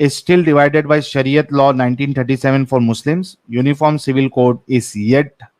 is still divided by Shariat law 1937 for Muslims. Uniform civil code is yet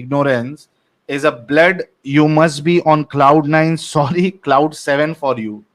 ignorance is a blood you must be on cloud 9 sorry cloud 7 for you.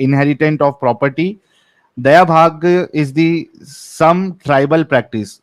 inheritant of property. Dayabhag is the some tribal practice.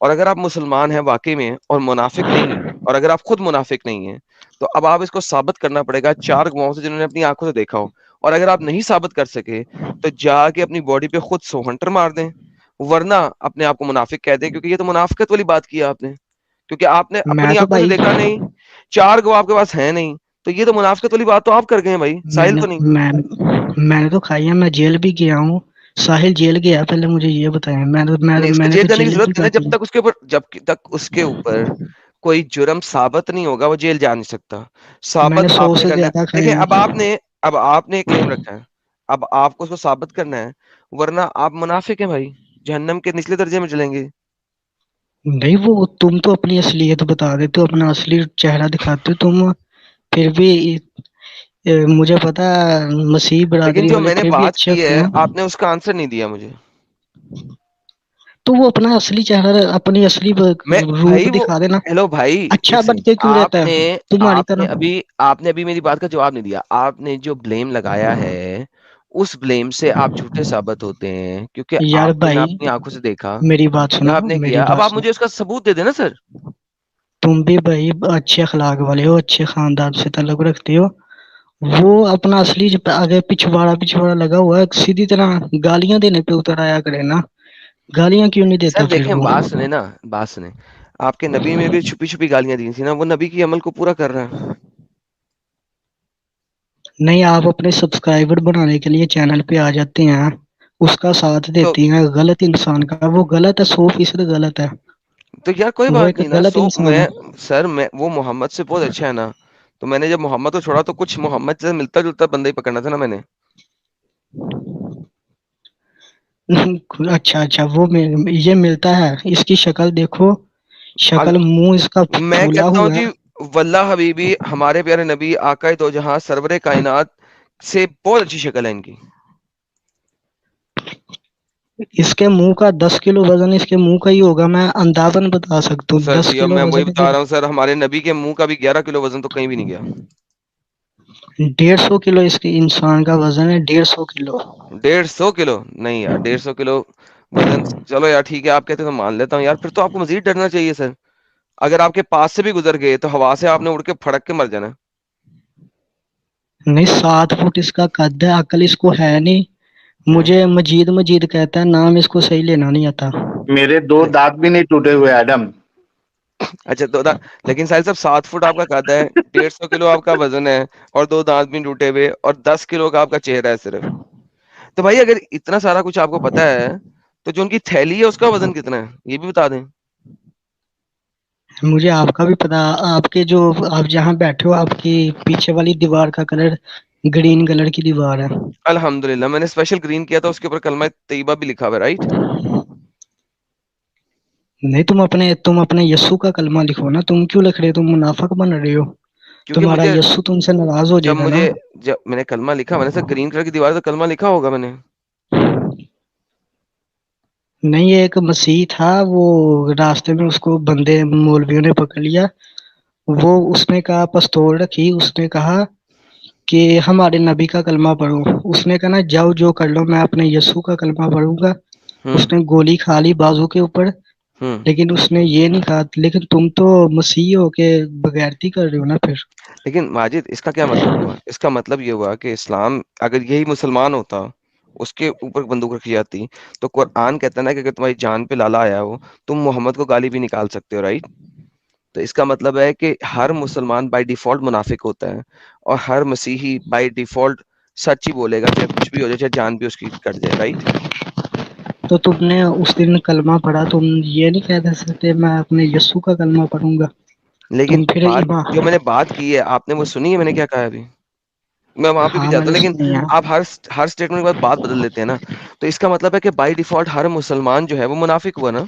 اور اگر آپ مسلمان ہیں واقعی میں اور منافق نہیں ہیں، اور اگر آپ خود منافق نہیں ہیں، تو اب آپ اس کو ثابت کرنا پڑے گا 4 گواہوں سے جنہوں نے اپنی آنکھوں سے دیکھا ہو. اور اگر آپ نہیں ثابت کر سکے تو جا کے اپنی باڈی پہ خود 100 ہنٹر مار دیں، ورنہ اپنے آپ کو منافق کہہ دیں، کیونکہ یہ تو منافقت والی بات کی آپ نے، کیونکہ آپ نے میں اپنی تو آنکھوں سے بھائی دیکھا نہیں، 4 گواہ آپ کے پاس ہیں نہیں، تو یہ تو منافقت والی بات تو آپ کر گئے ہیں بھائی، میں ساحل نے تو نہیں. میں نے تو کھائی ہے، میں جیل بھی گیا ہوں. ساحل جیل گیا، پہلے مجھے یہ بتائیں. نہیں، اس میں کو نے جیل تو جانے کی جیل بھی ضرورت نہیں ہے، کاٹی. جب تک اس کے اوپر کوئی جرم ثابت نہیں ہوگا وہ جیل جا نہیں سکتا. میں نے ثابت 100 آپ نے سے کرنا زیادہ ہے. کھائے دیکھیں ہیں. اب آپ نے کلیم رکھا ہے، اب آپ کو اس کو ثابت کرنا ہے، ورنہ آپ منافق ہیں بھائی، جہنم کے نچلے درجے میں چلیں گے. نہیں، وہ تم تو اپنی اصلیت بتا دیتے ہو، اپنا اصلی چہرہ دکھاتے ہو تم. پھر بھی مجھے پتا مسیح لیکن برادری جو والے میں نے پھر بھی بات اچھے کی ہوتے ہے ہیں. آپ نے اس کا آنسر نہیں دیا مجھے. تو وہ اپنا اصلی چہرہ، اپنی اصلی میں روپ بھائی وہ دکھا دینا. ہیلو بھائی اچھا ایک بن سیکنڈ، کے کیوں رہتا ہے تمہاری طرح؟ آپ نے ابھی میری بات کا جواب نہیں دیا. آپ نے جو بلیم لگایا ہے اس بلیم سے آپ جھوٹے ثابت ہوتے ہیں، کیونکہ یار آپ نے نہ بھائی اپنی آنکھوں سے دیکھا میری بات نہ سنو، آپ نے میری کیا. اب بات آپ سنو. مجھے اس کا ثبوت دے دینا سر. تم بھی بھائی اچھے اخلاق والے ہو، اچھے خاندان سے تعلق رکھتے ہو. وہ اپنا اصلی آگے پچھواڑا لگا ہوا ہے، سیدھی طرح گالیاں دینے پہ اتر آیا کرے نا. گالیاں کیوں نہیں سر دیتا پھر دیکھیں، وہ؟ بات سنیں. آپ کے نبی میں بھی چھپی چھپی گالیاں دی تھی نا، وہ نبی کی عمل کو پورا کر رہا ہے. نہیں، آپ اپنے سبسکرائبر بنانے کے لیے چینل پہ آ جاتے ہیں، اس کا ساتھ تو دیتی ہیں غلط انسان کا. وہ غلط ہے، 100% غلط ہے. تو یار کوئی وہ بات ایک نہیں نا. غلط انسان ہے. سر میں وہ محمد سے بہت اچھا ہے نا، تو میں نے جب محمد کو چھوڑا تو کچھ محمد سے ملتا جلتا بندہ ہی پکڑنا تھا نا میں نے. اچھا، وہ یہ ملتا ہے. اس کی شکل دیکھو، شکل منہ اس کا میں پھولا کہتا ہوں ہوا جی، ہے. واللہ حبیبی ہمارے پیارے نبی آقا دو جہاں سرور کائنات سے بہت اچھی شکل ہے ان کی. اس کے منہ کا 10 کلو وزن اس کے منہ کا ہی ہوگا، میں اندازن بتا سکتا تو ہوں. سر 10 جی اب کلو میں وہی وزن بتا رہا ہوں سر، ہمارے نبی کے منہ کا بھی 11 کلو وزن تو کہیں بھی نہیں گیا. 150 کلو اس کے انسان کا وزن ہے. 150 کلو. 150 کلو نہیں یار، 150 کلو وزن چلو یار ٹھیک ہے، آپ کہتے تو مان لیتا ہوں یار. پھر تو آپ کو مزید ڈرنا چاہیے سر. اگر آپ کے پاس سے بھی گزر گئے تو ہوا سے آپ نے اڑ کے پھڑک کے مر جانا. نہیں، 7 فٹ اس کا قد ہے، عقل اس کو ہے نہیں. مجھے مجید کہتا ہے، نام اس کو صحیح لینا نہیں آتا. میرے 2 دانت بھی نہیں ٹوٹے ہوئے ایڈم. اچھا لیکن ساحل صاحب 7 فٹ آپ کا قد ہے، 150 کلو آپ کا وزن ہے، اور 2 دانت بھی ٹوٹے ہوئے، اور 10 کلو کا آپ کا چہرہ ہے صرف. تو بھائی اگر اتنا سارا کچھ آپ کو پتا ہے تو جو ان کی تھیلی ہے اس کا وزن کتنا ہے یہ بھی بتا دیں. مجھے آپ کا بھی پتا. آپ کے جو آپ جہاں بیٹھے ہو، آپ کی پیچھے والی دیوار کا کلر گرین کلر کی دیوار ہے. الحمدللہ میں نے اسپیشل گرین کیا تھا، اس کے اوپر کلمہ طیبہ بھی لکھا ہوا ہے، رائٹ. نہیں، تم اپنے یسو کا کلمہ لکھو نا. تم کیوں لکھ رہے ہو؟ تم منافق بن رہے ہو. کیونکہ تمہارا مجھے یسو تم سے ناراض ہو جائے گا نا. جب میں نے کلمہ لکھا، میں نے سر گرین کلر کی دیوار تو کلمہ لکھا ہوگا میں نے. نہیں، یہ ایک مسیح تھا، وہ راستے میں اس کو بندے مولویوں نے پکڑ لیا. وہ اس نے کہا، پستول رکھی، اس نے کہا کہ ہمارے نبی کا کلمہ پڑھو. اس نے کہا نا، جاؤ جو کر لو، میں اپنے یسوع کا کلمہ پڑھوں گا. ہوں اس نے گولی کھا لی بازو کے اوپر، ہوں لیکن اس نے یہ نہیں کہا. لیکن تم تو مسیح ہو کے بغیرتی کر رہے ہو نا پھر. لیکن ماجد اس کا کیا مطلب ہوا؟ اس کا مطلب یہ ہوا کہ اسلام اگر یہی مسلمان ہوتا، اس کے اوپر بندوق رکھی جاتی، تو قرآن کہتا ہے نا کہ اگر تمہاری جان پہ لالا آیا ہو تم محمد کو گالی بھی نکال سکتے ہو، رائٹ. تو اس کا مطلب ہے کہ ہر مسلمان بائی ڈیفالٹ منافق ہوتا ہے، اور ہر مسیحی بائی ڈیفالٹ سچ ہی بولے گا، چاہے کچھ بھی ہو جائے، چاہے جان بھی اس کی کٹ جائے، رائٹ. تو تم نے اس دن کلمہ پڑھا، تم یہ نہیں کہہ سکتے میں اپنے یسوع کا کلمہ پڑھوں گا؟ لیکن تم پھر بات ایمان. جو میں نے بات کی ہے آپ نے وہ سنی ہے میں نے کیا کہا ابھی؟ میں وہاں پہ بھی ہاں، میں جاتا ہوں، نے لیکن سنی ہے. آپ ہر اسٹیٹمنٹ کے بعد بات بدل دیتے ہیں نا. تو اس کا مطلب ہے کہ بائی ڈیفالٹ ہر مسلمان جو ہے وہ منافق ہوا نا.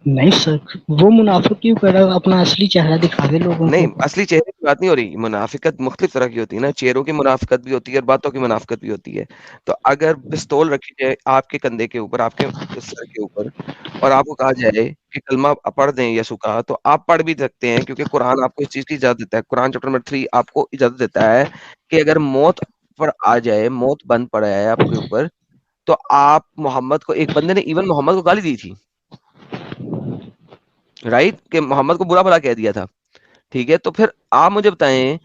نہیں سر، وہ منافق کیوں کر رہا ہے؟ اپنا اصلی چہرہ دکھا دے لوگوں نہیں، کو. اصلی چہرے کی بات نہیں ہو رہی. منافقت مختلف طرح کی ہوتی ہے نا، چہروں کی منافقت بھی ہوتی ہے اور باتوں کی منافقت بھی ہوتی ہے. تو اگر پستول رکھی جائے آپ کے کندھے کے اوپر، آپ کے سر کے اوپر، اور آپ کو کہا جائے کہ کلمہ پڑھ دیں یسوع کا، تو آپ پڑھ بھی سکتے ہیں، کیونکہ قرآن آپ کو اس چیز کی اجازت دیتا ہے. قرآن چیپٹر نمبر 3 آپ کو اجازت دیتا ہے کہ اگر موت پر آ جائے، موت بند پڑا ہے آپ کے اوپر، تو آپ محمد کو, ایک بندے نے ایون محمد کو گالی دی تھی, رائٹ, کہ محمد کو برا بھلا کہہ دیا تھا, ٹھیک ہے, تو پھر آپ مجھے بتائیں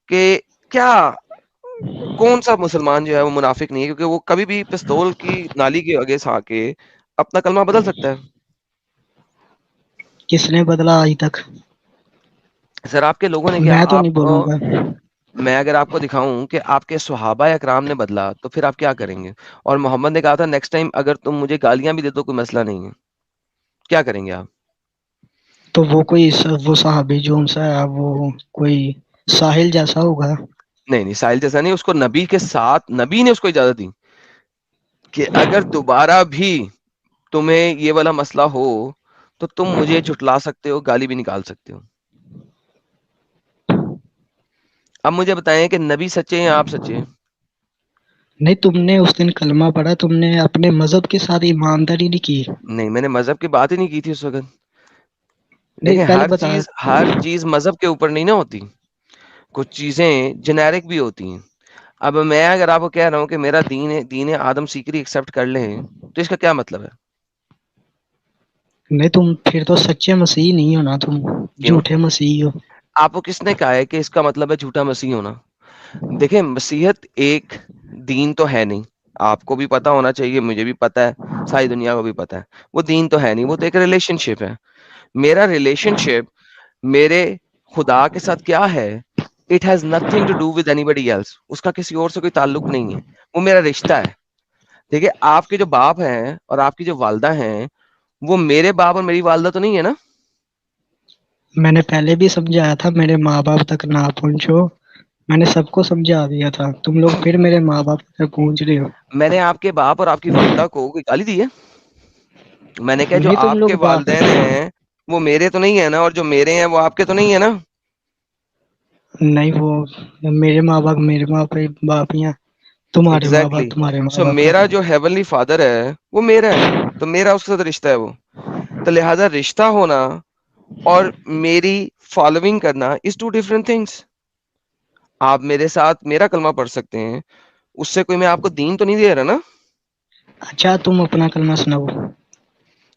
کہ کیا کون سا مسلمان جو ہے وہ منافق نہیں ہے, کیونکہ وہ کبھی بھی پستول کی نالی کے آگے سے آ کے اپنا کلمہ بدل سکتا ہے. کس نے بدلا آج تک؟ سر آپ کے لوگوں نے کیا, میں تو نہیں آپ بولوں گا. میں اگر آپ کو دکھاؤں کہ آپ کے صحابہ اکرام نے بدلا تو پھر آپ کیا کریں گے؟ اور محمد نے کہا تھا نیکسٹ ٹائم اگر تم مجھے گالیاں بھی دے دو کوئی مسئلہ نہیں ہے, کیا کریں گے آپ؟ تو وہ کوئی وہ صحابی جو سا ہے وہ کوئی ساحل جیسا ہوگا. نہیں نہیں, ساحل جیسا نہیں, اس کو نبی کے ساتھ نبی نے اس کو اجازت دی کہ اگر دوبارہ بھی تمہیں یہ والا مسئلہ ہو تو تم مجھے جھٹلا سکتے ہو, گالی بھی نکال سکتے ہو. اب مجھے بتائیں کہ نبی سچے ہیں آپ سچے ہیں؟ نہیں، تم نے اس دن کلمہ پڑھا، تم نے اپنے مذہب کے ساتھ ایمانداری نہیں کی. نہیں, میں نے مذہب کی بات ہی نہیں کی تھی اس وقت. نہیں، دیکھیں پہلے بتایا. ہر چیز مذہب کے اوپر نہیں نہ ہوتی, کچھ چیزیں جنیرک بھی ہوتی ہیں. اب میں اگر آپ کو کہہ رہا ہوں کہ میرا دین آدم سیکری ایکسپٹ کر لیں تو اس کا کیا مطلب ہے؟ نہیں، تم پھر تو سچے مسیح نہیں ہو نا، تم کیوں؟ جھوٹے مسیح ہو. آپ کو کس نے کہا ہے کہ اس کا مطلب ہے جھوٹا مسیح ہونا؟ دیکھیں مسیحت ایک دین تو ہے نہیں, آپ کو بھی پتا ہونا چاہیے, مجھے بھی پتا ہے, ساری دنیا کو بھی پتا ہے, وہ دین تو ہے نہیں, وہ تو ایک ریلیشن شپ ہے. میرا ریلیشن شپ میرے خدا کے ساتھ کیا ہے؟ It has nothing to do with anybody else, اس کا کسی اور سے کوئی تعلق نہیں ہے, وہ میرا رشتہ ہے. ٹھیک ہے, آپ کے جو باپ ہیں اور آپ کی جو والدہ ہیں وہ میرے باپ اور میری والدہ تو نہیں ہے نا. میں نے پہلے بھی سمجھایا تھا میرے ماں باپ تک نہ پہنچو، میں نے سب کو سمجھا دیا تھا، تم لوگ پھر میرے ماں باپ تک پہنچ رہے ہو. میں نے آپ کے باپ اور آپ کی والدہ کو کوئی گالی دی ہے؟ میں نے کہا جو نہیں، تم آپ لوگ کے والدین ہیں وہ میرے تو نہیں ہے نا, اور جو میرے ہیں وہ آپ کے تو نہیں ہے نا. نہیں، وہ میرے ماں باپ ہی ہیں، تمہارے ماں باپ ایگزیکٹلی. تمہارے ماں سو باپ ہیں. میرا جو ہیونلی فادر ہے وہ میرا ہے, تو میرا اس کے ساتھ رشتہ ہے وہ. تو لہذا رشتہ ہونا اور میری فالوئنگ کرنا از ٹو ڈفرنٹ تھنگس. آپ میرے ساتھ میرا کلمہ پڑھ سکتے ہیں, اس سے کوئی میں آپ کو دین تو نہیں دے رہا نا. اچھا، تم اپنا کلمہ سناؤ.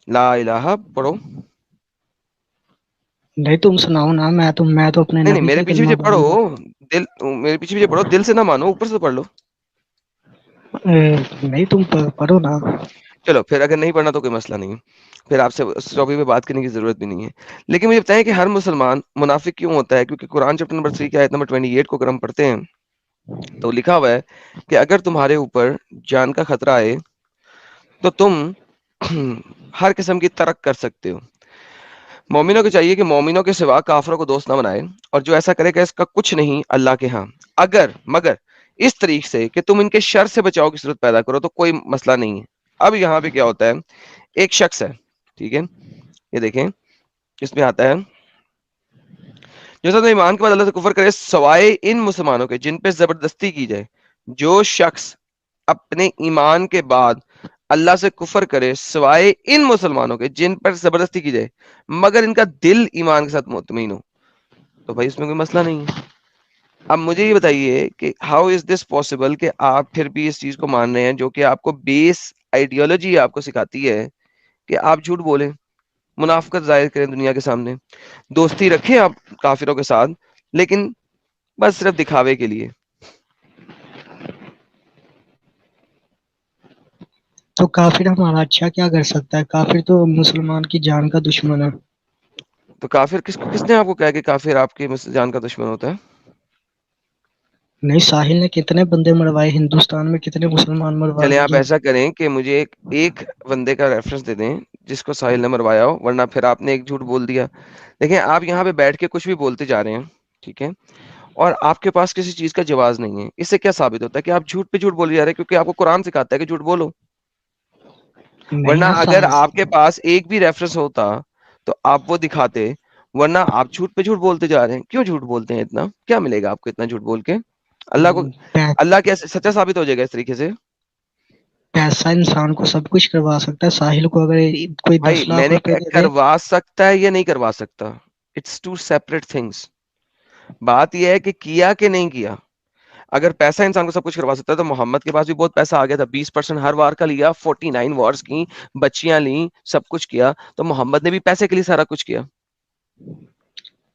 لا الہ پڑھو. نہیں، تم سناؤ نا. میں تو اپنے نہیں نہیں, نبی میرے کا پیچھے کلمہ پیچھے پڑھوں گا. پڑھو, میرے پیچھے پیچھے پڑھو, دل سے نہ مانو, اوپر سے پڑھ لو. نہیں، تم پڑھو نا. چلو پھر اگر نہیں پڑھنا تو کوئی مسئلہ نہیں ہے, پھر آپ سے اس ٹاپک پہ بات کرنے کی ضرورت بھی نہیں ہے. لیکن مجھے بتائیں کہ ہر مسلمان منافق کیوں ہوتا ہے؟ کیونکہ قرآن چیپٹر نمبر 3 کی آیت نمبر 28 کو اگر ہم پڑھتے ہیں تو لکھا ہوا ہے کہ اگر تمہارے اوپر جان کا خطرہ آئے تو تم ہر قسم کی ترک کر سکتے ہو. مومنوں کو چاہیے کہ مومنوں کے سوا کافروں کو دوست نہ بنائے, اور جو ایسا کرے گا اس کا کچھ نہیں اللہ کے ہاں, مگر اس طریقے سے کہ تم ان کے شر سے بچاؤ کی صورت پیدا کرو تو کوئی مسئلہ نہیں ہے. اب یہاں پہ کیا ہوتا ہے, ایک شخص ہے, ٹھیک ہے, یہ دیکھیں اس میں آتا ہے جو سب ایمان کے بعد اللہ سے کفر کرے سوائے ان مسلمانوں کے جن پہ زبردستی کی جائے. جو شخص اپنے ایمان کے بعد اللہ سے کفر کرے سوائے ان مسلمانوں کے جن پر زبردستی کی جائے مگر ان کا دل ایمان کے ساتھ مطمئن ہو, تو بھائی اس میں کوئی مسئلہ نہیں ہے. اب مجھے یہ بتائیے کہ ہاؤ از دس پاسبل کہ آپ پھر بھی اس چیز کو مان رہے ہیں جو کہ آپ کو بیس آئیڈیالوجی آپ کو سکھاتی ہے کہ آپ جھوٹ بولیں, منافقت ظاہر کریں دنیا کے سامنے, دوستی رکھیں آپ کافروں کے ساتھ لیکن بس صرف دکھاوے کے لیے. تو کافر ہمارا اچھا کیا کر سکتا ہے؟ کافر تو مسلمان کی جان کا دشمن ہے. تو کافر کس نے آپ کو کہا کہ کافر آپ کی جان کا دشمن ہوتا ہے؟ نہیں، ساحل نے کتنے بندے مروائے، ہندوستان میں کتنے مسلمان مروا چلیں آپ دیے. ایسا کریں کہ مجھے ایک بندے کا ریفرنس دے دیں جس کو ساحل نے مروایا ہو, ورنہ پھر آپ نے ایک جھوٹ بول دیا. دیکھیں آپ یہاں پہ بیٹھ کے کچھ بھی بولتے جا رہے ہیں, ٹھیک ہے, اور آپ کے پاس کسی چیز کا جواز نہیں ہے. اس سے کیا ثابت ہوتا ہے کہ آپ جھوٹ پہ جھوٹ بولے جا رہے ہیں, کیونکہ آپ کو قرآن سکھاتا ہے کہ جھوٹ بولو. نہیں ورنہ نا اگر آپ کے پاس ایک بھی ریفرنس ہوتا تو آپ وہ دکھاتے, ورنہ آپ جھوٹ پہ جھوٹ بولتے جا رہے ہیں. کیوں جھوٹ بولتے ہیں اتنا؟ کیا ملے گا آپ کو اتنا جھوٹ بول کے؟ اللہ کو اللہ کیسے سچا ثابت ہو جائے گا اس طریقے سے؟ پیسہ انسان کو سب کچھ کروا سکتا ہے. ساحل کو اگر کوئی بھائی 10 میں لاکھ نے روپے دے دے. کروا سکتا ہے یا نہیں کروا سکتا, اٹس ٹو سیپریٹ تھنگس. بات یہ ہے کہ کیا کہ نہیں کیا. اگر پیسہ انسان کو سب کچھ کروا سکتا ہے تو محمد کے پاس بھی بہت پیسہ آ گیا تھا, 20% ہر وار کا لیا, 49 وارز کی, بچیاں لیں, سب کچھ کیا, تو محمد نے بھی پیسے کے لیے سارا کچھ کیا.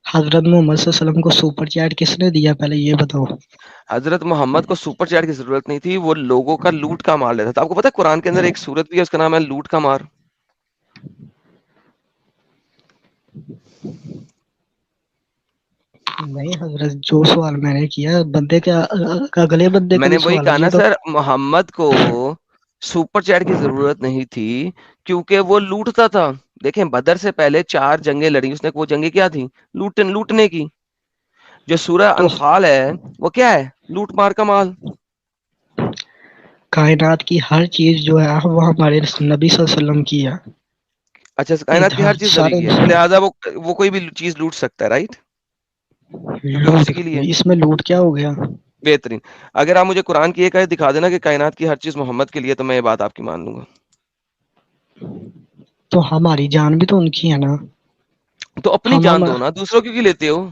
حضرت محمد صلی اللہ علیہ وسلم کو سپر چیٹ کس نے دیا پہلے یہ بتاؤ؟ حضرت محمد کو سپر چیٹ کی ضرورت نہیں تھی, وہ لوگوں کا لوٹ کا مار لیتا تھا. آپ کو پتا ہے قرآن کے اندر ایک سورت بھی ہے, اس کا نام ہے لوٹ کا مار. نہیں حضرت, جو سوال میں نے کیا بندے کا اگلے بندے میں کا نے بھی وہی سوال ہے کہا یہ نا تو. سر, محمد کو سپر چیٹ کی ضرورت نہیں تھی کیونکہ وہ لوٹتا تھا. دیکھیں بدر سے پہلے 4 جنگیں لڑی اس نے, وہ جنگیں کیا تھی؟ لوٹنے کی. جو سورہ تو انفال ہے وہ کیا ہے؟ لوٹ مار کا مال. کائنات کی ہر چیز جو ہے وہ ہمارے نبی صلی اللہ علیہ وسلم کی ہے. اچھا, کائنات کی ہر چیز نبی سارے کی ہے, تو لہٰذا وہ کوئی بھی چیز لوٹ سکتا ہے, رائٹ؟ کیونکہ وہ لوٹ, اسی کے لیے. اس میں لوٹ کیا ہو گیا؟ بہترین. اگر آپ مجھے قرآن کی ایک آیت دکھا دینا کہ کائنات کی ہر چیز محمد کے لیے, تو میں یہ بات آپ کی مان لوں گا. تو ہماری جان بھی تو ان کی ہے نا. تو اپنی جان دو نا, دوسروں کی کیوں لیتے ہو؟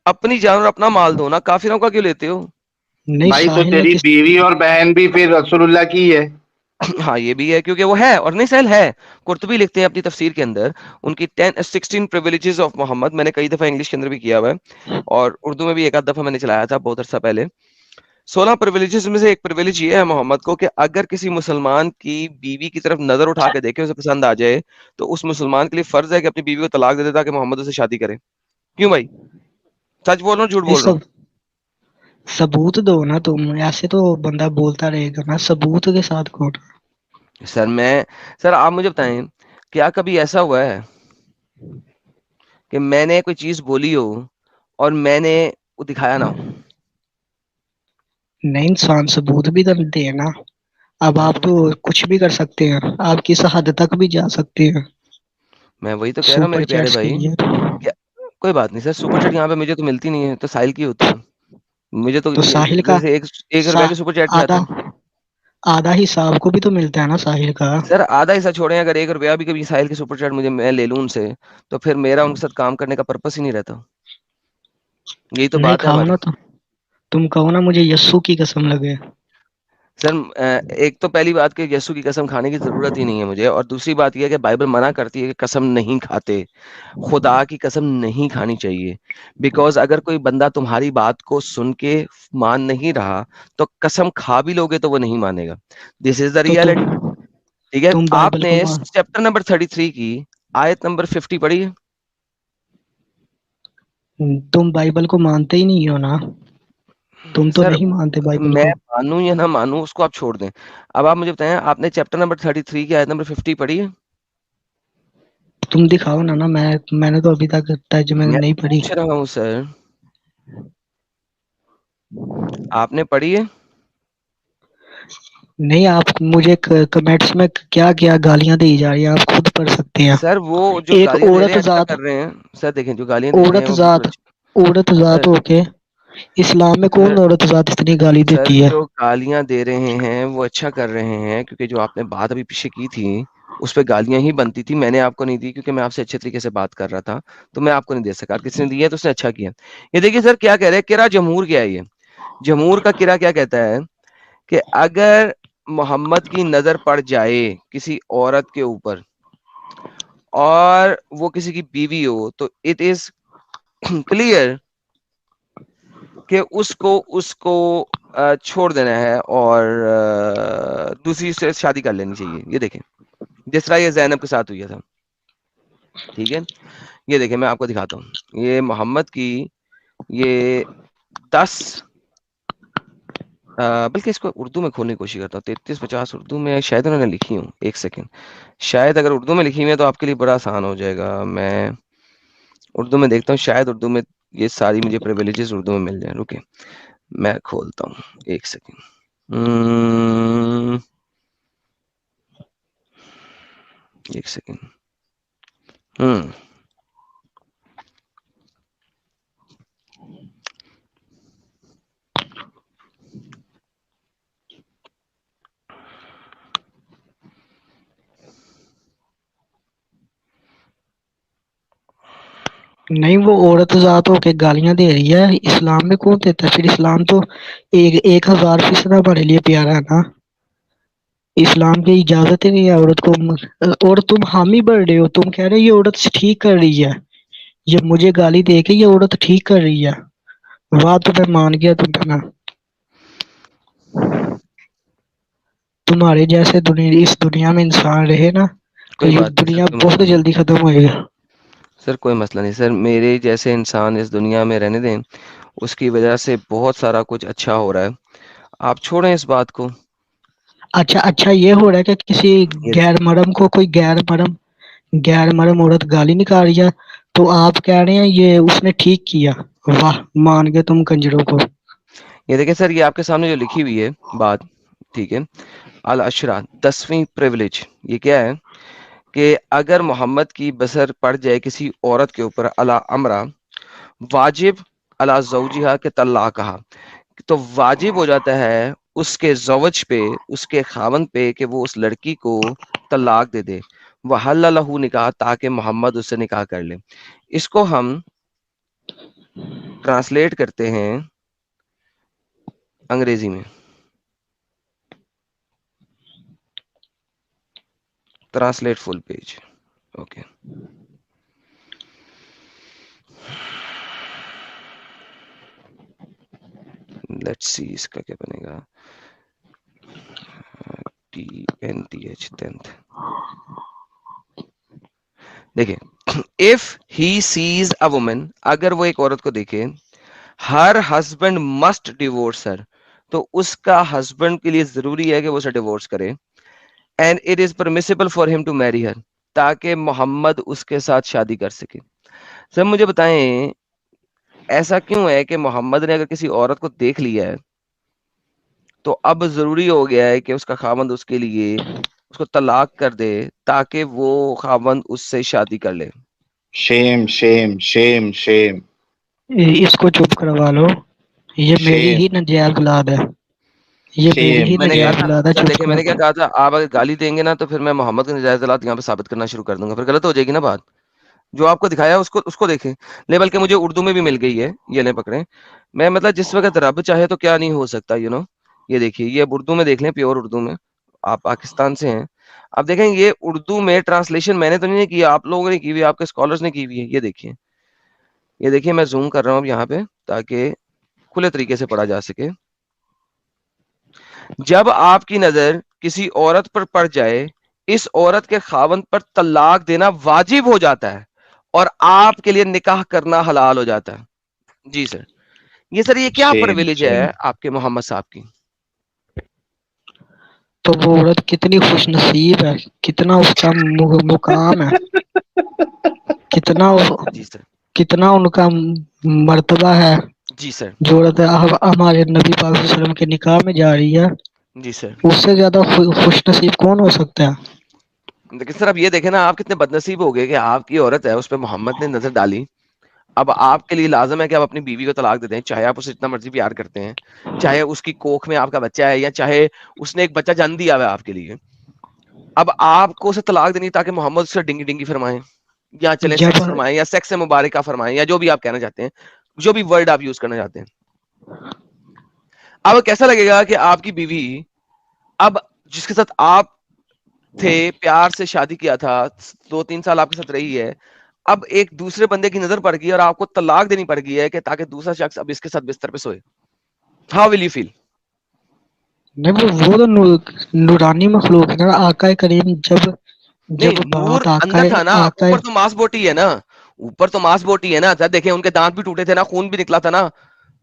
اپنی جان اور اپنا مال دو نا, کافروں کا کیوں لیتے ہو؟ نہیں بھائی تو ساحل نے تیری کس بیوی اور بہن بھی پھر رسول اللہ کی ہے. ہاں یہ بھی ہے, کیونکہ وہ ہے, اور نہیں سہل ہے. قرطبی لکھتے ہیں اپنی تفسیر کے اندر, ان کی 16 پریویلیجز آف محمد, میں نے کئی دفعہ انگلش کے اندر بھی کیا ہوا ہے, اور اردو میں بھی ایک آدھ دفعہ میں نے چلایا تھا بہت عرصہ پہلے. 16 پریویلیجز میں سے ایک پریویلیج یہ ہے محمد کو کہ اگر کسی مسلمان کی بیوی کی طرف نظر اٹھا کے دیکھے, اسے پسند آ جائے, تو اس مسلمان کے لیے فرض ہے کہ اپنی بیوی کو طلاق دے دے تاکہ محمد اسے شادی کرے. کیوں بھائی؟ سچ بول رہا ہوں جھوٹ یہ بول رہا سب ہوں؟ ثبوت دو نا تم, ایسے تو بندہ بولتا رہے گا نا, ثبوت کے ساتھ کوٹ. سر آپ مجھے بتائیں, کیا کبھی ایسا ہوا ہے کہ میں نے کوئی چیز بولی ہو اور میں نے وہ دکھایا نہ ہو؟ نہیں, انسان ثبوت بھی تو دے نا. اب ہاں آپ تو تو کچھ بھی کر سکتے ہیں, آپ کس حد تک بھی جا سکتے ہیں. میں وہی تو کہہ رہا ہوں سپر میرے پیارے چیٹس کے بھائی. لیے کیا کوئی بات نہیں سر, سپر چیٹ یہاں پہ مجھے تو ملتی نہیں ہے, تو ساحل کی ہوتی ہے. مجھے تو ساحل کا جیسے ایک روپے کے سپر چیٹ بھی آتے آدھا ہیں. آدھا حساب کو بھی تو ملتا ہے نا ساحل کا. سر آدھا حصہ چھوڑیں, اگر 1 روپیہ بھی کبھی ساحل کے سپر چیٹ مجھے میں لے لوں ان سے, تو پھر میرا ان کے ساتھ کام کرنے کا پرپس ہی نہیں رہتا. یہی تو نہیں بات ہے کھاؤ ہماری. نا, تو تم کہو نا مجھے یسو کی قسم لگے. سر ایک تو پہلی بات کہ یسوع کی قسم کھانے کی ضرورت ہی نہیں ہے مجھے, اور دوسری بات یہ ہے کہ بائبل منع کرتی ہے کہ قسم نہیں کھاتے. خدا کی قسم نہیں کھانی چاہیے, بیکاز اگر کوئی بندہ تمہاری بات کو سن کے مان نہیں رہا تو قسم کھا بھی لوگے تو وہ نہیں مانے گا. دس از دا تو ریالٹی. ٹھیک ہے, تم آپ بائبل نے کو چیپٹر نمبر 33 کی آیت نمبر 50 پڑھی ہے؟ تم بائبل کو مانتے ہی نہیں ہو نا, تم تو سر نہیں مانتے بائبل میں کو. مانوں یا نہ مانوں اس کو آپ چھوڑ دیں. اب آپ مجھے بتائیں, آپ نے چیپٹر نمبر 33 کی آیت نمبر 50 پڑھی ہے؟ تم دکھاؤ نا. میں نے تو ابھی تک ترجمے میں نہیں پڑھی. پوچھ رہا ہوں سر, آپ نے پڑھی ہے؟ نہیں, آپ مجھے کمنٹس میں کیا کیا گالیاں دی جا رہی ہیں, آپ خود پڑھ سکتے ہیں. سر وہ جو ایک گالیاں دے رہے ہیں اچھا کر رہے ہیں. سر دیکھیں جو گالیاں دے رہے ہیں وہ بالکل اچھا. عورت ذات سر ہو کے اسلام میں سر کون عورت ذات اتنی گالی سر دیتی ہے؟ جو گالیاں دے رہے ہیں وہ اچھا کر رہے ہیں, کیونکہ جو آپ نے بات ابھی پیچھے کی تھی اس پہ گالیاں ہی بنتی تھی. میں نے آپ کو نہیں دی کیونکہ میں آپ سے اچھے طریقے سے بات کر رہا تھا, تو میں آپ کو نہیں دے سکا. کسی نے دی ہے تو اس نے اچھا کیا. یہ دیکھیے سر کیا کہہ رہے ہیں, کرا جمہور کیا ہے, یہ جمہور کا کرا کیا کہتا ہے کہ اگر محمد کی نظر پڑ جائے کسی عورت کے اوپر اور وہ کسی کی بیوی ہو, تو اٹ از کلیئر کہ اس کو چھوڑ دینا ہے اور دوسری سے شادی کر لینی چاہیے. یہ دیکھیں جس طرح یہ زینب کے ساتھ ہوئی تھا. ٹھیک ہے, یہ دیکھیں میں آپ کو دکھاتا ہوں. یہ محمد کی یہ 10 بلکہ اس کو اردو میں کھولنے کی کوشش کرتا ہوں. 33-50 اردو میں شاید انہوں نے لکھی ہوں. ایک سیکنڈ, شاید اگر اردو میں لکھی ہوئی ہے تو آپ کے لیے بڑا آسان ہو جائے گا. میں اردو میں دیکھتا ہوں, شاید اردو میں یہ ساری مجھے پریویلیجز اردو میں مل جائیں. رکے میں کھولتا ہوں, ایک سیکنڈ. ایک سیکنڈ. نہیں وہ عورت ذات ہو کے گالیاں دے رہی ہے، اسلام میں کون دیتا ہے؟ پھر اسلام تو 1000% ہمارے لیے پیارا ہے نا، اسلام کی اجازت ہی نہیں ہے عورت کو، اور تم حامی بڑھ رہے ہو، تم کہہ رہے ہو یہ عورت ٹھیک کر رہی ہے، یہ مجھے گالی دے کے یہ عورت ٹھیک کر رہی ہے، واہ تمہیں مان گیا تم پہ میں، تمہارے جیسے اس دنیا میں انسان رہے نا تو کوئی یہ بات نہیں سر، دنیا کوئی بہت مسئلہ نہیں جلدی ختم ہوئے گا۔ سر، کوئی مسئلہ نہیں سر، میرے جیسے انسان اس دنیا میں رہنے دیں، اس کی وجہ سے بہت سارا کچھ اچھا ہو رہا ہے، آپ چھوڑیں اس بات کو۔ اچھا یہ ہو رہا ہے کہ کسی یہ غیر محرم کو کوئی غیر محرم عورت گالی نکال رہی ہے تو آپ کہہ رہے ہیں یہ اس نے ٹھیک کیا، واہ مان گئے تم کنجروں کو۔ یہ دیکھیں سر، یہ آپ کے سامنے جو لکھی ہوئی ہے بات، ٹھیک ہے، الاشرا 10ویں پریولیج، یہ کیا ہے کہ اگر محمد کی بسر پڑ جائے کسی عورت کے اوپر علی امرا، واجب علی زوجہا کے طلاق کہا، تو واجب ہو جاتا ہے اس کے زوج پہ، اس کے خاوند پہ کہ وہ اس لڑکی کو طلاق دے دے، وحل لہو نکاح، تاکہ محمد اس سے نکاح کر لے۔ اس کو ہم ٹرانسلیٹ کرتے ہیں انگریزی میں، translate full page, okay, let's see اس کا کیا بنے گا، TNTH 10th، دیکھیں، if he sees a woman، اگر وہ ایک عورت کو دیکھے، her husband must divorce her، تو اس کا ہسبینڈ کے لیے ضروری ہے کہ وہ اسے ڈیورس کرے، and it is permissible for him to marry her، تاکہ محمد اس کے ساتھ شادی کر سکے۔ سر مجھے بتائیں ایسا کیوں ہے کہ محمد نے اگر کسی عورت کو دیکھ لیا ہے تو اب ضروری ہو گیا ہے کہ اس کا خاوند اس کے لیے اس کو طلاق کر دے تاکہ وہ خاوند اس سے شادی کر لے؟ Shame, shame, shame, shame, اس کو چپ کروا لو، یہ میری ہی shame, نجائز اولاد ہے، یہ میری ہی shame, میں نے کہا نجائز تھا shame. اولاد ہے، سر، چپ دیکھیں میں کرو۔ نے کیا کہا تھا، آپ اگر گالی دیں گے نا تو پھر میں محمد کی نجائز اولاد یہاں پہ ثابت کرنا شروع کر دوں گا، پھر غلط ہو جائے گی نا بات۔ جو آپ کو دکھایا اس کو دیکھیں، لے بلکہ مجھے اردو میں بھی مل گئی ہے، یہ لیں پکڑیں، میں مطلب جس وقت رب چاہے تو کیا نہیں ہو سکتا، یہ دیکھیے، یہ اب اردو میں دیکھ لیں، پیور اردو میں، آپ پاکستان سے ہیں، اب دیکھیں یہ اردو میں ٹرانسلیشن میں نے تو نہیں کی، آپ لوگوں نے کی ہوئی، آپ کے اسکالرز نے کی ہوئی ہے، یہ دیکھیے میں زوم کر رہا ہوں اب یہاں پہ تاکہ کھلے طریقے سے پڑھا جا سکے۔ جب آپ کی نظر کسی عورت پر پڑ جائے، اس عورت کے خاوند پر طلاق دینا واجب ہو جاتا ہے اور آپ کے لیے نکاح کرنا حلال ہو جاتا ہے۔ جی سر، یہ کیا Shame, پرویلیج ہے shame. آپ کے محمد صاحب کی؟ تو وہ عورت کتنی خوش نصیب ہے، کتنا اس کا مقام ہے، کتنا جی سر، کتنا ان کا مرتبہ ہے، جی سر، جو عورت ہمارے نبی پاک صلی اللہ علیہ وسلم کے نکاح میں جا رہی ہے، جی سر۔ اس سے زیادہ خوش نصیب کون ہو سکتا ہے؟ لیکن سر اب یہ دیکھیں نا، آپ کتنے بد نصیب ہو گئے کہ آپ کی عورت ہے، اس پہ محمد نے نظر ڈالی، اب آپ کے لیے لازم ہے کہ آپ اپنی بیوی کو طلاق دے دیں، چاہے آپ اسے جتنا مرضی پیار کرتے ہیں، چاہے اس کی کوکھ میں آپ کا بچہ ہے، یا چاہے اس نے ایک بچہ جان دیا ہوا ہے آپ کے لیے، اب آپ کو اسے طلاق دینی تاکہ محمد اسے ڈنگی ڈنگی فرمائیں، یا چلیں جب سیکس فرمائیں، یا سیکس سے مبارکہ فرمائیں، یا جو بھی آپ کہنا چاہتے ہیں، جو بھی ورڈ آپ یوز کرنا چاہتے ہیں۔ اب کیسا لگے گا کہ آپ کی بیوی، اب جس کے ساتھ آپ تھے، پیار سے شادی کیا تھا، 2-3 سال آپ کے ساتھ رہی ہے، اب ایک دوسرے بندے کی نظر پڑ گئی اور آپ کو طلاق دینی پڑ گئی ہے کہ تاکہ دوسرا شخص اب اس کے ساتھ بستر پہ سوئے، ہاؤ ول یو فیل؟ نہیں وہ تو نورانی مخلوق ہے نا، آقا کریم جب نہیں، نور بات اندر تھا نا، آقا اوپر تو ماس بوٹی ہے نا، اوپر تو ماس بوٹی ہے نا سر، دیکھیں ان کے دانت بھی ٹوٹے تھے نا، خون بھی نکلا تھا نا،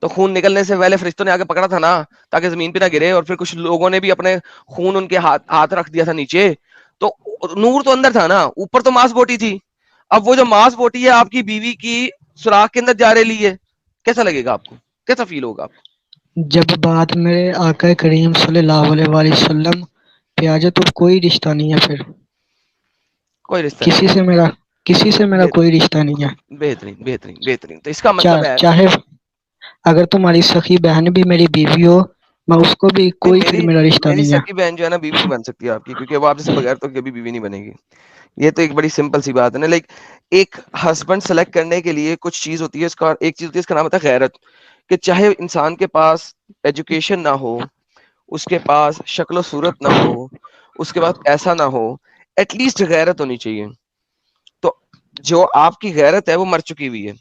تو خون نکلنے سے پہلے فرشتوں نے آگے پکڑا تھا نا تاکہ زمین پہ نہ گرے، اور پھر کچھ لوگوں نے بھی اپنے خون ان کے ہاتھ رکھ دیا تھا نیچے، تو نور تو اندر تھا نا، اوپر تو ماس بوٹی تھی، اب وہ جو ماس بوٹی ہے آپ کی بیوی کی سوراخ کے اندر جا رہی ہے، کیسا لگے گا آپ کو، کیسا فیل ہوگا آپ کو؟ جب بات میرے آقا کریم صلی اللہ علیہ وآلہ وسلم پہ آ جائے تو کوئی رشتہ نہیں ہے، پھر کوئی رشتہ نہیں کسی ہے، سے میرا کوئی رشتہ نہیں ہے، بہترین بہترین بہترین، تو اس کا مطلب ہے، چاہے اگر تمہاری سخی بہن بھی میری بیوی ہو، میں اس کو بھی نہیں، کوئی پھر میرا رشتہ میری نہیں ہے۔ سکی بہن جو ہے نا بیوی نہیں بن سکتی آپ کی، کیونکہ وہ آپ سے بغیر تو کبھی بیوی نہیں بنے گی، یہ تو ایک بڑی سمپل سی بات ہے نا. لائک ایک ہسبینڈ سلیکٹ کرنے کے لیے کچھ چیز ہوتی ہے, اس کا ایک چیز ہوتی ہے, اس کا نام ہوتا ہے غیرت. کہ چاہے انسان کے پاس ایجوکیشن نہ ہو, اس کے پاس شکل و صورت نہ ہو, اس کے پاس ایسا نہ ہو, ایٹ لیسٹ غیرت ہونی چاہیے. تو جو آپ کی غیرت ہے وہ مر چکی ہوئی ہے.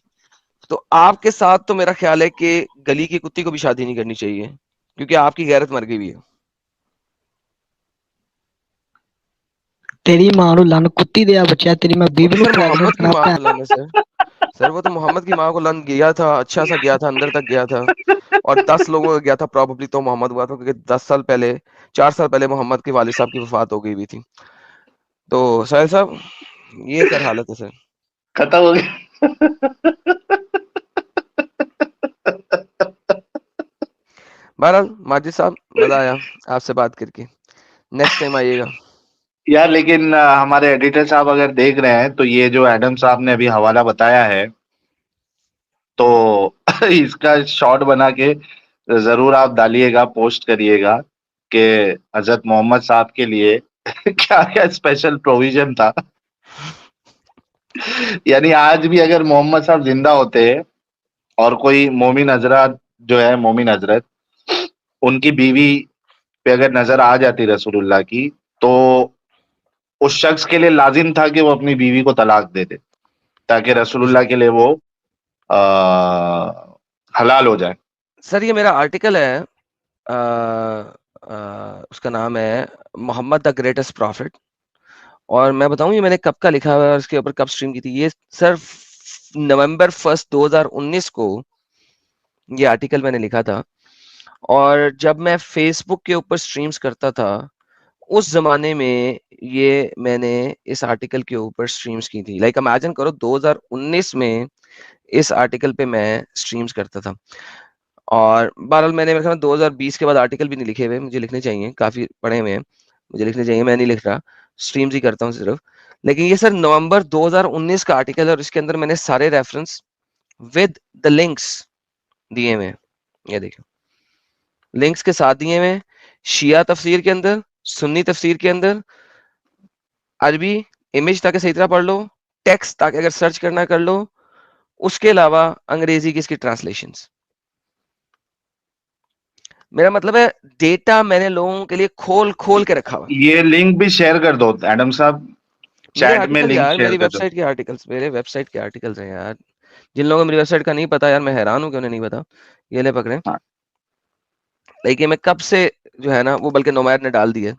تو آپ کے ساتھ تو میرا خیال ہے کہ گلی کی کتی کو بھی شادی نہیں کرنی چاہیے, کیونکہ آپ کی غیرت مر گئی ہوئی ہے. تیری ماں نو لن کتی دیا بچہ, تیری میں وہ بیوی تو نو سر پریگننٹ محمد کی ماں کراتا کو لانا سر. سر وہ تو محمد کی ماں کو لن گیا تھا, اچھا سا گیا تھا, اندر تک گیا تھا, اور 10 لوگوں کا گیا تھا پروبیبلی, تو محمد ہوا تھا, کیونکہ 10 سال پہلے 4 سال پہلے محمد کے والد صاحب کی وفات ہو گئی ہوئی تھی. تو ساحل صاحب یہ سر حالت ہے سر. ختم ہو گیا. بہرحال ماجد صاحب مزہ آیا آپ سے بات کر کے, نیکسٹ ٹائم آئیے گا. یار لیکن ہمارے ایڈیٹر صاحب اگر دیکھ رہے ہیں تو یہ جو ایڈم صاحب نے ابھی حوالہ بتایا ہے تو اس کا شارٹ بنا کے ضرور آپ ڈالیے گا, پوسٹ کریے گا کہ حضرت محمد صاحب کے لیے کیا کیا اسپیشل پروویژن تھا. یعنی آج بھی اگر محمد صاحب زندہ ہوتے اور کوئی مومن حضرات جو ہے, مومن حضرت, ان کی بیوی پہ اگر نظر آ جاتی رسول اللہ کی, تو اس شخص کے لیے لازم تھا کہ وہ اپنی بیوی کو طلاق دے دے, تاکہ رسول اللہ کے لیے وہ حلال ہو جائے. سر یہ میرا آرٹیکل ہے, اس کا نام ہے محمد دا گریٹسٹ پروفٹ, اور میں بتاؤں یہ میں نے کب کا لکھا ہوا ہے اور اس کے اوپر کب سٹریم کی تھی. یہ سر نومبر 1 2019 کو یہ آرٹیکل میں نے لکھا تھا, اور جب میں فیس بک کے اوپر سٹریمز کرتا تھا اس زمانے میں یہ میں نے اس آرٹیکل کے اوپر سٹریمز کی تھی. لائک امیجن کرو 2019 میں اس آرٹیکل پہ میں سٹریمز کرتا تھا. اور بہرحال میں نے میرے خیال 2020 کے بعد آرٹیکل بھی نہیں لکھے ہوئے, مجھے لکھنے چاہیے, کافی پڑھے ہوئے ہیں, مجھے لکھنے چاہیے, میں نہیں لکھ رہا, سٹریمز ہی کرتا ہوں صرف. لیکن یہ سر نومبر 2019 کا آرٹیکل ہے, اور اس کے اندر میں نے سارے ریفرنس ود دا لنکس دیے ہوئے, یہ دیکھیں لنکس کے ساتھ دیے ہوئے, شیعہ تفسیر کے اندر, سنی تفسیر کے اندر, عربی امیج تاکہ صحیح طرح پڑھ لو, ٹیکسٹ تاکہ اگر سرچ کرنا کر لو, اس کے علاوہ انگریزی کی اس کی ٹرانسلیشنز. میرا مطلب ہے ڈیٹا میں نے لوگوں کے لیے کھول کے رکھا ہوا. یہ لنک بھی شیئر کر دو ایڈم صاحب, میرے چیٹ میں آرٹیکل لنک یار, شیئر میری کر ویب دو. سائٹ کے آرٹیکلز, میرے ویب سائٹ کے آرٹیکلز ہیں یار. جن لوگوں کو میری ویب سائٹ کا نہیں پتا یار, میں حیران ہوں کہ انہیں نہیں پتا. یہ لے پکڑے, ہاں. لیکن میں کب سے جو ہے نا وہ بلکہ نومیر نے ڈال دی ہے.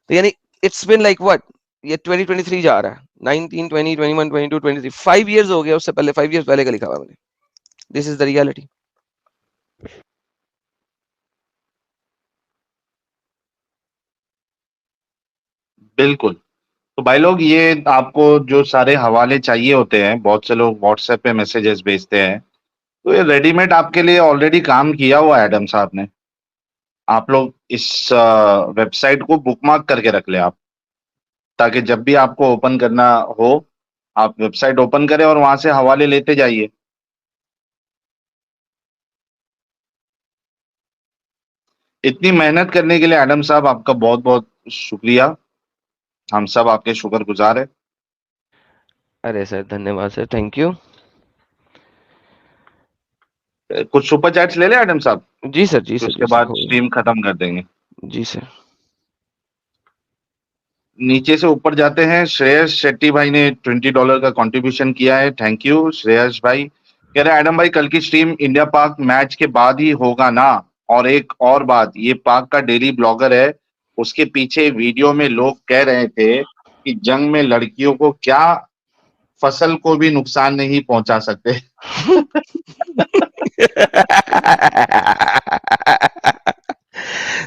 تو یعنی اٹس بین لائک وٹ, یہ 2023 جا رہا ہے, 19 20 21 22 23 5 ایئرز ہو گیا, اس سے پہلے 5 ایئرز پہلے کا لکھا ہوا میں نے. دس از دا ریالٹی. بالکل. تو بھائی لوگ, یہ آپ کو جو سارے حوالے چاہیے ہوتے ہیں, بہت سے لوگ واٹس ایپ پہ میسیجز بھیجتے ہیں, تو یہ ریڈی میڈ آپ کے لیے آلریڈی کام کیا ہوا ہے ایڈم صاحب نے. آپ لوگ اس ویب سائٹ کو بک مارک کر کے رکھ لیں آپ, تاکہ جب بھی آپ کو اوپن کرنا ہو, آپ ویب سائٹ اوپن کریں اور وہاں سے حوالے لیتے جائیے. اتنی محنت کرنے کے لیے ایڈم صاحب آپ کا بہت بہت شکریہ, ہم سب آپ کے شکر گزار ہیں. ارے سر دھنیہ واد سر, تھینک یو. کچھ سپر چیٹس لے لیں ایڈم صاحب, جی سر, جی پھر سر, اس جی کے سر, بعد ہو گیا. اسٹریم ختم کر دیں گے. جی سر. نیچے سے اوپر جاتے ہیں, شریش شیٹی بھائی نے $20 کا کنٹریبیوشن کیا ہے, تھینک یو شریش بھائی. کہہ رہے ایڈم بھائی کل کی سٹریم انڈیا پاک میچ کے بعد ہی ہوگا نا, اور ایک اور بات, یہ پاک کا ڈیلی بلاگر ہے, اس کے پیچھے ویڈیو میں لوگ کہہ رہے تھے کہ جنگ میں لڑکیوں کو کیا فصل کو بھی نقصان نہیں پہنچا سکتے.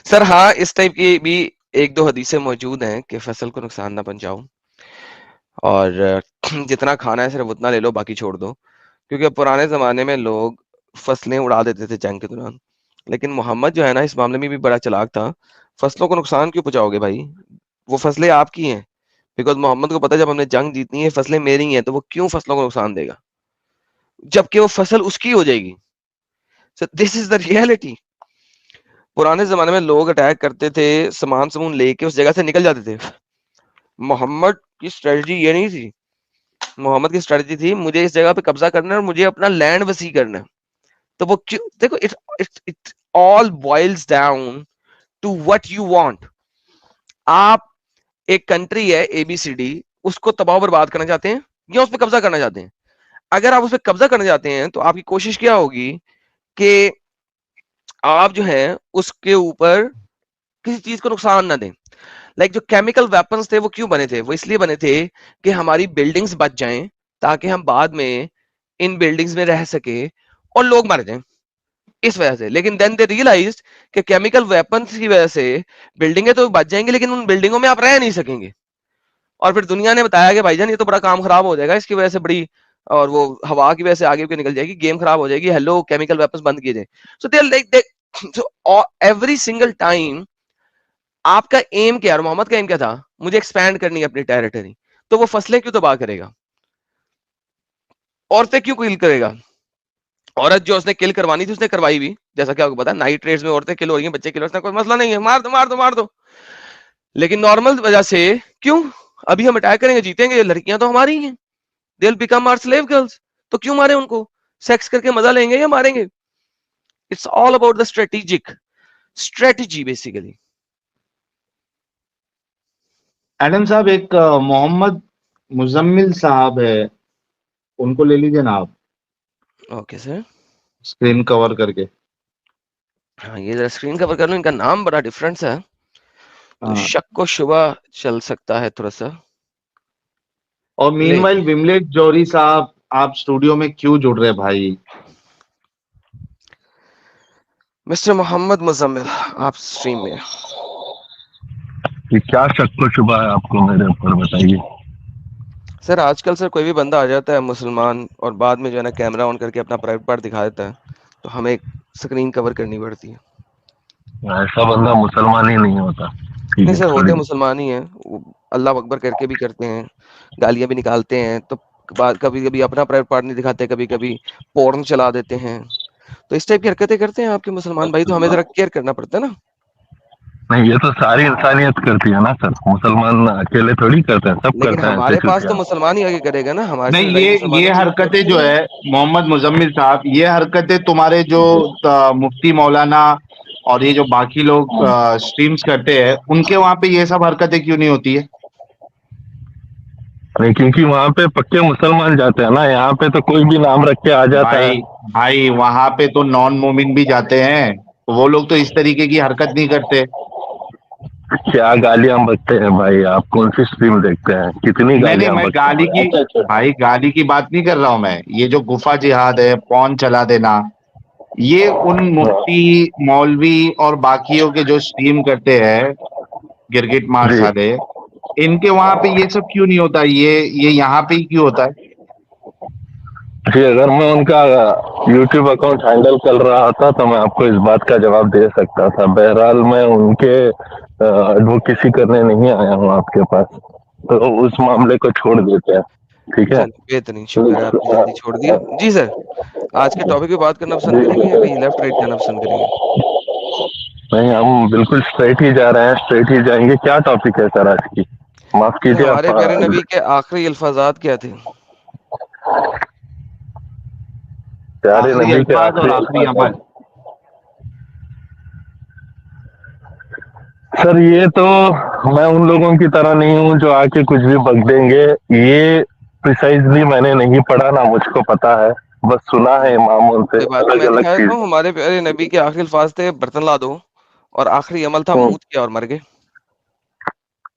سر ہاں, اس ٹائپ کی بھی ایک دو حدیثیں موجود ہیں کہ فصل کو نقصان نہ پہنچاؤ, اور جتنا کھانا ہے صرف اتنا لے لو, باقی چھوڑ دو. کیونکہ پرانے زمانے میں لوگ فصلیں اڑا دیتے تھے جنگ کے دوران, لیکن محمد جو ہے نا اس معاملے میں بھی بڑا چلاک تھا. فصلوں کو نقصان کیوں پہنچاؤ گے بھائی, وہ فصلیں آپ کی ہیں. بیکاز محمد کو پتا جب ہم نے جنگ جیتنی ہے, فصلیں میری ہیں, تو وہ کیوں فصلوں کو نقصان دے گا, جبکہ وہ فصل اس کی ہو جائے گی. So this is the reality. پرانے زمانے میں لوگ اٹیک کرتے تھے, سامان لے کے اس جگہ سے نکل جاتے تھے. محمد کی اسٹریٹجی یہ نہیں تھی. محمد کی اسٹریٹجی تھی مجھے اس جگہ پہ قبضہ کرنا ہے اور مجھے اپنا لینڈ وسیع کرنا ہے. تو وہ دیکھو it all boils down to what you want. آپ ایک کنٹری ہے اے بی سی ڈی, اس کو تباہ و برباد کرنا چاہتے ہیں یا اس پہ قبضہ کرنا چاہتے ہیں؟ اگر آپ اس پہ قبضہ کرنا چاہتے ہیں تو آپ کی کوشش کیا ہوگی کہ آپ جو ہے اس کے اوپر کسی چیز کو نقصان نہ دیں. لائک جو کیمیکل ویپنز تھے وہ کیوں بنے تھے؟ وہ اس لیے بنے تھے کہ ہماری بلڈنگز بچ جائیں تاکہ ہم بعد میں ان بلڈنگز میں رہ سکے اور لوگ مر جائیں اس وجہ سے. لیکن دین دے ریئلائزڈ کہ کیمیکل ویپنز کی وجہ سے بلڈنگیں تو بچ جائیں گی لیکن ان بلڈنگوں میں آپ رہ نہیں سکیں گے. اور پھر دنیا نے بتایا کہ بھائی جان یہ تو بڑا کام خراب ہو جائے گا اس کی وجہ سے, بڑی اور وہ ہوا کی وجہ سے آگے کے نکل جائے گی, گیم خراب ہو جائے گی, ہیلو کیمیکل ویپنز بند کیے جائیں. So they like so every single time آپ کا ایم کیا, اور محمد کا ایم کیا تھا, مجھے ایکسپینڈ کرنی ہے اپنی ٹیریٹری. تو وہ فصلیں کیوں تباہ کرے گا, عورتیں کیوں کل کرے گا؟ عورت جو اس نے کل کروانی تھی اس نے کروائی بھی, جیسا کہ آپ کو پتا نائٹ ریڈز میں عورتیں کل ہو رہی ہیں, بچے کل ہو رہے ہیں, کوئی مسئلہ نہیں ہے, مار دو مار دو مار دو. لیکن نارمل وجہ سے کیوں ابھی ہم اٹیک کریں گے جیتیں گے, لڑکیاں تو ہماری ہیں, they will become our slave girls, تو کیوں مارے ان کو, سیکس کر کے مزہ لیں گے یا ماریں گے؟ It's all about the strategic strategy basically. Adam صاحب ایک محمد مزمل صاحب ہے, ان کو لے لیجیے نا آپ اوکے سر, اسکرین کور کر کے. ہاں یہ ذرا اسکرین کور کر لوں, ان کا نام بڑا ڈفرنس ہے تو شک و شبہ چل سکتا ہے تھوڑا سا. اور مین وائل وملیٹ جوہری صاحب آپ اسٹوڈیو میں کیوں جڑ رہے بھائی؟ مسٹر محمد مزمل آپ اسٹریم میں. کیا شک و شبہ ہے آپ کو میرے اوپر بتائیے. سر آج کل سر کوئی بھی بندہ آ جاتا ہے مسلمان اور بعد میں جو ہے نا کیمرہ آن کر کے اپنا پرائیویٹ پارٹ دکھا دیتا ہے تو ہمیں اسکرین کور کرنی پڑتی ہے. ایسا بندہ مسلمان ہی نہیں ہوتا. ٹھیک نہیں ہے سر ہوتے چھوڑیے. مسلمان ہی ہیں, اللہ اکبر کر کے بھی کرتے ہیں, گالیاں بھی نکالتے ہیں, تو کبھی کبھی اپنا پرائیویٹ پارٹ نہیں دکھاتے, کبھی کبھی پورن چلا دیتے ہیں, تو اس ٹائپ کی حرکتیں کرتے ہیں آپ کے مسلمان بھائی, تو ہمیں ذرا کیئر کرنا پڑتا ہے نا. نہیں یہ تو ساری انسانیت کرتی ہے نا سر, مسلمان اکیلے تھوڑی کرتے ہیں, سب لیکن کرتے ہیں ہمارے ایسے پاس تو چوتیا. مسلمان ہی آگے کرے گا نا, ہمارے سے نہیں لڑائی مسلمانوں یہ کی ہوگی. حرکتیں جو ہے محمد مزمل صاحب, یہ حرکتیں تمہارے جو مفتی مولانا اور یہ جو باقی لوگ اسٹریمز کرتے ہیں ان کے وہاں پہ یہ سب حرکتیں کیوں نہیں ہوتی ہے؟ نہیں کیونکہ وہاں پہ پکے مسلمان جاتے ہیں نا, یہاں پہ تو کوئی بھی نام رکھ کے آ جاتا ہے. بھائی وہاں پہ تو نان مومن بھی جاتے ہیں, وہ لوگ تو اس طریقے کی حرکت نہیں کرتے. کیا گالیاں بکتے ہیں بھائی آپ, کون سی اسٹریم دیکھتے ہیں, کتنی نہیں گالیاں میں بکتے گالی کی, ہیں. بھائی گالی کی بات نہیں کر رہا ہوں میں, یہ جو گفا جہاد ہے, پون چلا دینا, یہ ان مفتی مولوی اور باقیوں کے جو اسٹریم کرتے ہیں گرگٹ مار جی سالے, ان کے وہاں پہ یہ سب کیوں نہیں ہوتا, یہ یہاں پہ ہی کیوں ہوتا ہے؟ جی اگر میں ان کا یوٹیوب اکاؤنٹ ہینڈل کر رہا تھا تو میں آپ کو اس بات کا جواب دے سکتا تھا. بہرحال میں ان کے ایڈوکیسی کرنے نہیں آیا ہوں آپ کے پاس, تو اس معاملے کو چھوڑ دیتے ہیں. ٹھیک ہے. چلو بہترین, شکر ہے آپ نے جلدی چھوڑ دیا. جی سر, آج کے ٹاپک پہ بات کرنا پسند کریں گے یا کہیں لیفٹ رائٹ جانا پسند کریں گے؟ نہیں ہم بالکل اسٹریٹ ہی جا رہے ہیں, اسٹریٹ ہی جائیں گے. کیا ٹاپک ہے سر آج کی؟ معاف کیجیے آپ. ہمارے پیارے نبی کے آخری الفاظات کیا تھے؟ پیارے آخری نبی کے الفاظ اور آخری آخری الفاظ. عمل. سر یہ تو میں ان لوگوں کی طرح نہیں ہوں جو آ کے کچھ بھی بک دیں گے. یہ پریسائزلی میں نے نہیں پڑھا, نہ مجھ کو پتا ہے, بس سنا ہے اماموں سے کوئی بات نہیں, الگ میں الگ دکھا دیتا چیز. ہوں. ہمارے پیارے نبی کے آخری الفاظ تھے برتن لا دو, اور آخری عمل تھا منہ کیا اور مر گئے.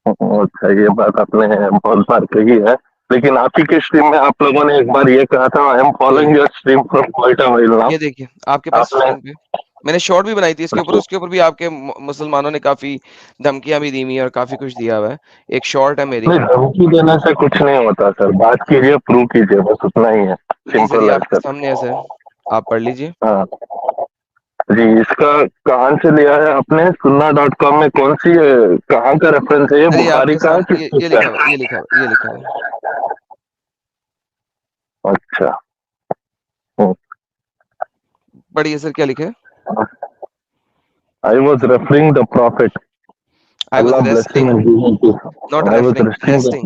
اچھا یہ بات آپ نے بہت بار کہی ہے, لیکن آپ ہی کے اسٹریم میں آپ لوگوں نے ایک بار یہ کہا تھا I am following your stream from Quetta while now. یہ دیکھیے آپ کے پاس آپ نے اسکرین پہ میں نے شارٹ بھی بنائی تھی اس کے اوپر بھی آپ کے مسلمانوں نے کافی دھمکیاں بھی دی ہوئی ہیں اور کافی کچھ دیا ہوا ہے. ایک شارٹ ہے میری. نہیں, دھمکی دینے سے کچھ نہیں ہوتا سر, بات کیجیے, پروو کیجیے, بس اتنا ہی ہے. نہیں سر, سمپل یہ ہے آپ کے سر. سامنے ہے سر, آپ پڑھ لیجئے. ہاں جی, اس کا کہاں سے لیا ہے آپ نے؟ sunna.com میں کون سی کہاں کا ریفرنس ہے یہ, سر یہ آپ بخاری کے کا ہے ساتھ کس چیز یہ کا لکھا ہوا ہے؟ یہ لکھا ہوا یہ لکھا ہوا اچھا پڑھیے سر, کیا لکھا ہے؟ I was referring the prophet. I was Allah bless him resting, and give him peace. not I was referring, resting the resting.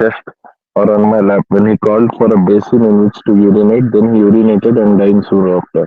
chest or on my lap. When he called for a basin in which to urinate, then he urinated and died soon after.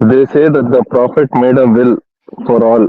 They say that the prophet made a will for all,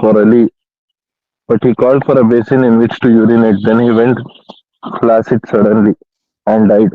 for Ali, but he called for a basin in which to urinate. Then he went flaccid suddenly and died.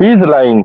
He is lying.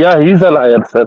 Yeah, he is a liar, sir.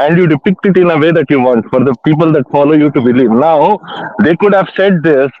and you depict it in a way that you want for the people that follow you to believe. Now they could have said this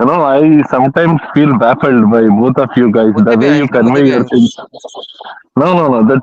you know, I sometimes feel baffled by both of you guys, the way you convey your things. No, that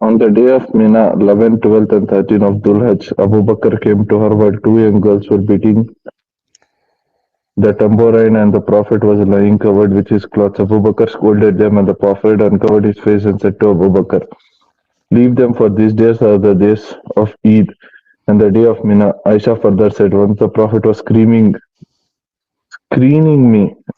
On the day of Mina, 11th, 12th, and 13th of Dhul Hajj, Abu Bakr came to her while two young girls were beating the tambourine, and the Prophet was lying covered with his clothes. Abu Bakr scolded them, and the Prophet uncovered his face and said to Abu Bakr, "Leave them, for these days are the days of Eid and the day of Mina." Aisha further said, "Once the Prophet was screening me,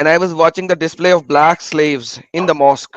and I was watching the display of black slaves in the mosque.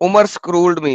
Umar scrolled me.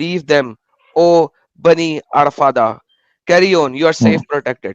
"Leave them, O Bani Arfada. Carry on. You are safe, protected."